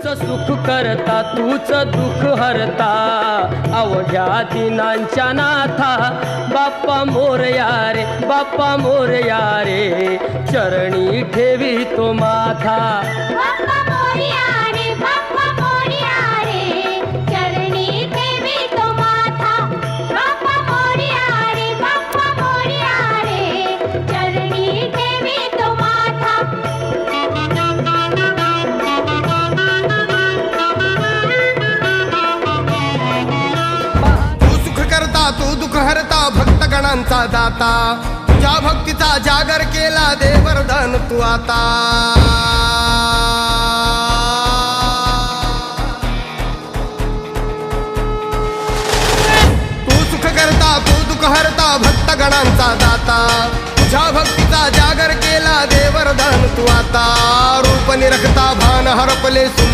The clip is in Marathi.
तूच सुख करता तूच दुःख हरता अवघ्या दिनांच्या नाथा बाप्पा मोरया रे बाप्पा मोरया रे चरणी ठेवी तो माथा बाप्पा मोरया रे बाप्पा मोरया रे चरणी ठेवी तो माथा बाप्पा मोरया रे बाप्पा मोरया रे चरणी ठेवी तो माथा तू दुःख हरता भक्तगणांचा दाता तुझ्या भक्तीचा जागर केला दे वरदान तू आता तू सुख करता तू दुःख हरता भक्तगणांचा दाता तुझ्या भक्तीचा जागर केला दे वरदान तू आता रूप निरखता भान हरपले